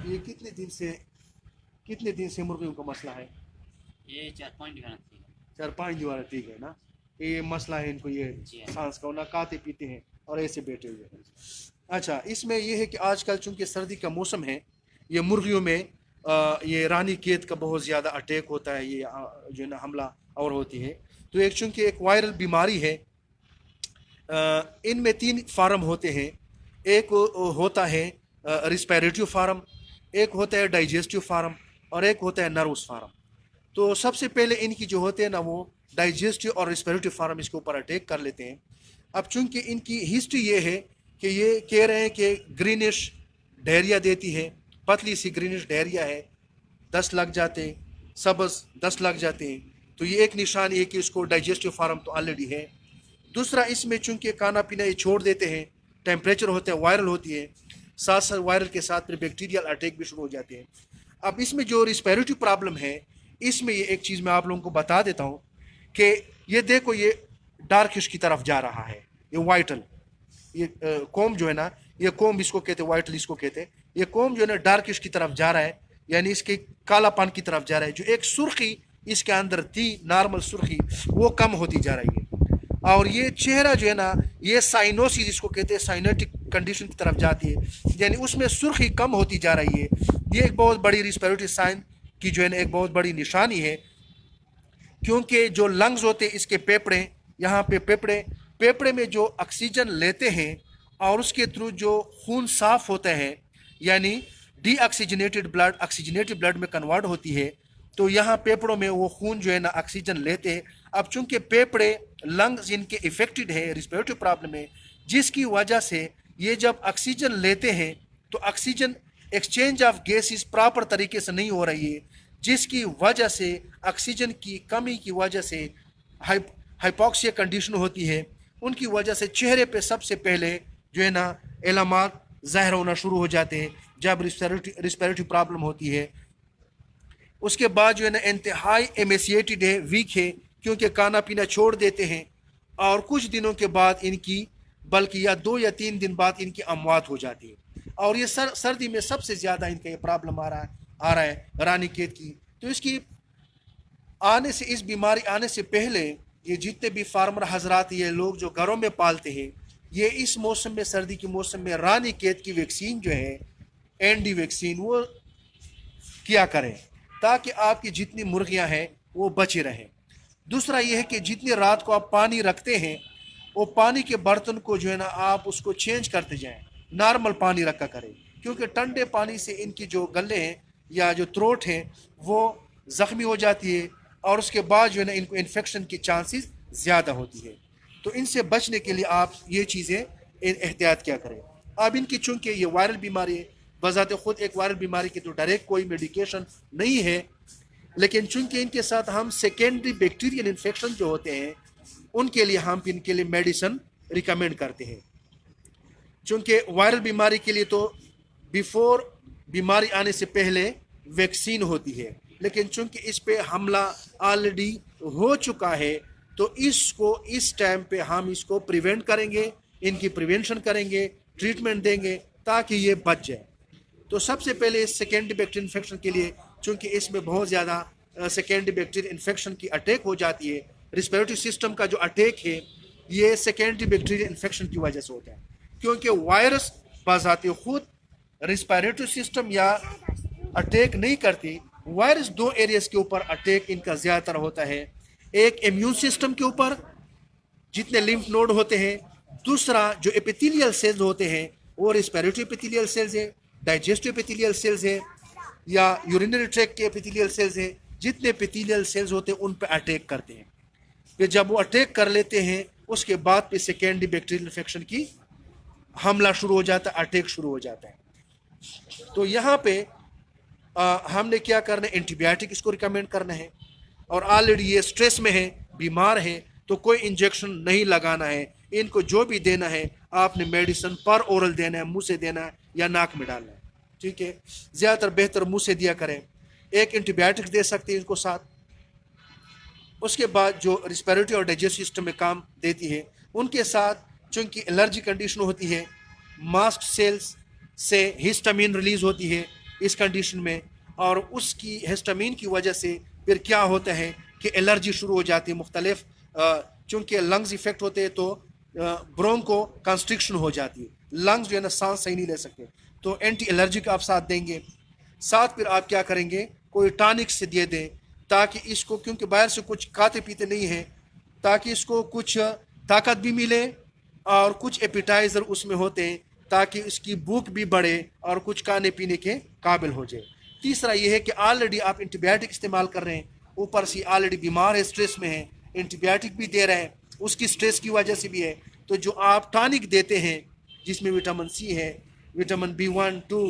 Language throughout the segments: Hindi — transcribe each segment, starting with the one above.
ये कितने दिन से मुर्गियों का मसला है? ये 4 5 दिन थी। 4 5 दिन ठीक है ना। ये मसला है इनको, ये जी हाँ। सांस का ना, खाते पीते हैं और ऐसे बैठे हुए हैं। अच्छा, इसमें ये है कि आजकल चूंकि सर्दी का मौसम है, ये मुर्गियों में ये रानी केत का बहुत ज़्यादा अटैक होता है, ये जो है ना हमला और होती है। तो एक चूंकि एक वायरल बीमारी है, इनमें 3 फार्म होते हैं। एक होता है रिस्पिरेटरी फार्म, एक होता है डाइजेस्टिव फार्म और एक होता है नर्वस फार्म। तो सबसे पहले इनकी जो होते हैं ना, वो डाइजेस्टिव और रिस्पिरेटरी फार्म इसके ऊपर अटैक कर लेते हैं। अब चूंकि इनकी हिस्ट्री ये है कि ये कह रहे हैं कि ग्रीनिश डायरिया देती है, पतली सी ग्रीनिश डायरिया है, 10 लग जाते हैं, सब्ज 10 लग जाते हैं। तो ये एक निशान है कि इसको डाइजेस्टिव फार्म तो ऑलरेडी है। दूसरा, इसमें चूंकि खाना पीना ये छोड़ देते हैं, टेम्परेचर होता है, वायरल होती है, साथ साथ वायरल के साथ फिर बैक्टीरियल अटैक भी शुरू हो जाते हैं। अब इसमें जो रिस्पिरेटरी प्रॉब्लम है, इसमें ये एक चीज़ मैं आप लोगों को बता देता हूँ कि ये देखो, ये डार्किश की तरफ जा रहा है, ये वाइटल, ये कोम जो है ना, ये कोम इसको कहते हैं, वाइटल इसको कहते हैं। ये कोम जो है ना डार्किश की तरफ जा रहा है, यानी इसके कालापन की तरफ जा रहा है। जो एक सुर्खी इसके अंदर थी, नॉर्मल सुर्खी, वो कम होती जा रही है। और ये चेहरा जो है ना, ये साइनोसिस इसको कहते हैं, साइनेटिक कंडीशन की तरफ जाती है, यानी उसमें सुर्खी कम होती जा रही है। ये एक बहुत बड़ी रिस्पिरेटरी साइन की जो है ना एक बहुत बड़ी निशानी है, क्योंकि जो लंग्स होते हैं इसके फेफड़े, यहाँ पे फेफड़े में जो ऑक्सीजन लेते हैं और उसके थ्रू जो खून साफ होता है, यानी डीऑक्सीजनेटेड ब्लड ऑक्सीजनेटेड ब्लड में कन्वर्ट होती है। तो यहाँ फेफड़ों में वो खून जो है ना ऑक्सीजन लेते हैं। अब चूंकि फेफड़े, लंग्स इनके इफेक्टेड है, रिस्पिरेटरी प्रॉब्लम है, जिसकी वजह से ये जब ऑक्सीजन लेते हैं तो oxygen exchange of gases proper तरीके से नहीं हो रही है, जिसकी वजह से ऑक्सीजन की कमी की वजह से हाइपोक्सिया कंडीशन होती है। उनकी वजह से चेहरे पे सबसे पहले जो है ना एलामात ज़ाहिर होना शुरू हो जाते हैं जब रिस्पिरेटरी प्रॉब्लम होती है। उसके बाद जो है ना इंतहाई एमेसिएटेड है, वीक है, क्योंकि खाना पीना छोड़ देते हैं और कुछ दिनों के बाद इनकी, बल्कि या 2 या 3 दिन बाद इनकी अमवात हो जाती है। और ये सर्दी में सबसे ज़्यादा इनका ये प्रॉब्लम आ रहा है रानीखेत की। तो इसकी आने से, इस बीमारी आने से पहले, ये जितने भी फार्मर हजरात, ये लोग जो घरों में पालते हैं, ये इस मौसम में, सर्दी के मौसम में रानीखेत की वैक्सीन जो है, एनडी वैक्सीन, वो किया करें ताकि आपकी जितनी मुर्गियां हैं वो बची रहें। दूसरा ये है कि जितनी रात को आप पानी रखते हैं, वो पानी के बर्तन को जो है ना आप उसको चेंज करते जाएं, नॉर्मल पानी रखा करें, क्योंकि ठंडे पानी से इनकी जो गले हैं या जो थ्रोट है वो ज़ख्मी हो जाती है और उसके बाद जो है ना इनको इन्फेक्शन की चांसेस ज़्यादा होती है। तो इनसे बचने के लिए आप ये चीज़ें एहतियात क्या करें। अब इनकी चूंकि ये वायरल बीमारी है, बजाते खुद एक वायरल बीमारी की तो डायरेक्ट कोई मेडिकेशन नहीं है, लेकिन चूंकि इनके साथ हम सेकेंडरी बैक्टीरियल इन्फेक्शन जो होते हैं उनके लिए हम इनके लिए मेडिसिन रिकमेंड करते हैं। चूंकि वायरल बीमारी के लिए तो बिफोर बीमारी आने से पहले वैक्सीन होती है, लेकिन चूंकि इस पे हमला ऑलरेडी हो चुका है तो इसको इस टाइम पे हम इसको प्रिवेंट करेंगे, इनकी प्रिवेंशन करेंगे, ट्रीटमेंट देंगे ताकि ये बच जाए। तो सबसे पहले इस सेकेंडरी बैक्टीरियल इन्फेक्शन के लिए, चूंकि इसमें बहुत ज़्यादा सेकेंडरी बैक्टीरियल इन्फेक्शन की अटैक हो जाती है, रिस्पिरेटरी सिस्टम का जो अटैक है ये सेकेंडरी बैक्टीरियल इन्फेक्शन की वजह से होता है, क्योंकि वायरस बाज़ाते खुद रिस्पिरेटरी सिस्टम या अटैक नहीं करती। वायरस 2 एरियाज के ऊपर अटैक इनका ज़्यादातर होता है, एक इम्यून सिस्टम के ऊपर जितने लिम्फ नोड होते हैं, दूसरा जो एपिथेलियल सेल्स होते हैं वो रिस्पिरेटरी एपिथेलियल सेल्स है, डाइजेस्टिव एपिथेलियल सेल्स है या यूरिनरी ट्रैक्ट के एपिथेलियल सेल्स है। जितने एपिथेलियल सेल्स होते हैं उन पे अटैक करते हैं। फिर जब वो अटैक कर लेते हैं उसके बाद फिर सेकेंडरी बैक्टीरियल इन्फेक्शन की हमला शुरू हो जाता है, अटैक शुरू हो जाता है। तो यहाँ पे हमने क्या करना है, एंटीबायोटिक इसको रिकमेंड करना है। और ऑलरेडी ये स्ट्रेस में है, बीमार है, तो कोई इंजेक्शन नहीं लगाना है। इनको जो भी देना है आपने मेडिसिन पर ओरल देना है, मुंह से देना है या नाक में डालना है, ठीक है। ज़्यादातर बेहतर मुंह से दिया करें। एक एंटीबायोटिक दे सकते हैं इनको साथ। उसके बाद जो रिस्पिरेटरी और डाइजेस्टिव सिस्टम में काम देती है, उनके साथ चूँकि एलर्जी कंडीशन होती है, मास्ट सेल्स से हिस्टामिन रिलीज होती है, इस कंडीशन में, और उसकी हिस्टामिन की वजह से फिर क्या होता है कि एलर्जी शुरू हो जाती है मुख्तलिफ, चूँकि लंग्स इफेक्ट होते हैं तो ब्रोंको कंस्ट्रिक्शन हो जाती है, लंग्स जो है ना सांस सही नहीं ले सकते, तो एंटी एलर्जिक आप साथ देंगे। साथ फिर आप क्या करेंगे, कोई टॉनिक से दे दें ताकि इसको, क्योंकि बाहर से कुछ खाते पीते नहीं हैं, ताकि इसको कुछ ताकत भी मिले और कुछ एपिटाइज़र उसमें होते हैं ताकि इसकी भूख भी बढ़े और कुछ खाने पीने के काबिल हो जाए। तीसरा ये है कि ऑलरेडी आप एंटीबायोटिक इस्तेमाल कर रहे हैं, ऊपर से ऑलरेडी बीमार है, स्ट्रेस में है, एंटीबायोटिक भी दे रहे हैं, उसकी स्ट्रेस की वजह से भी है, तो जो आप टॉनिक देते हैं जिसमें विटामिन सी है, विटामिन B1, 2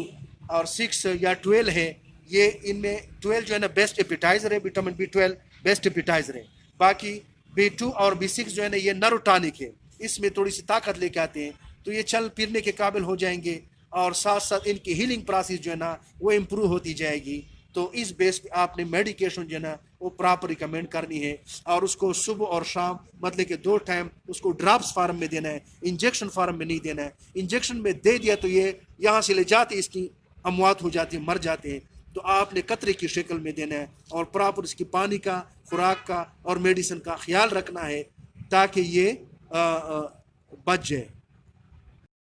और 6 या 12 है, ये इनमें 12 जो है ना बेस्ट एपिटाइज़र है, विटामिन B12 बेस्ट एपिटाइज़र है, बाकी B2 और B6 जो है ना ये नर्व टॉनिक है, इसमें थोड़ी सी ताकत लेके आते हैं, तो ये चल फिरने के काबिल हो जाएंगे और साथ साथ इनकी हीलिंग प्रोसेस जो है ना वो इम्प्रूव होती जाएगी। तो इस बेस पे आपने मेडिकेशन जो है ना वो प्रॉपर रिकमेंड करनी है और उसको सुबह और शाम मतलब कि 2 टाइम उसको ड्रॉप्स फार्म में देना है, इंजेक्शन फार्म में नहीं देना है। इंजेक्शन में दे दिया तो ये यहाँ से ले जाते इसकी अमवात हो जाती है, मर जाते हैं, तो आपने कतरे की शक्ल में देना है और प्रॉपर इसकी पानी का, खुराक का और मेडिसिन का ख्याल रखना है ताकि ये बच जाए।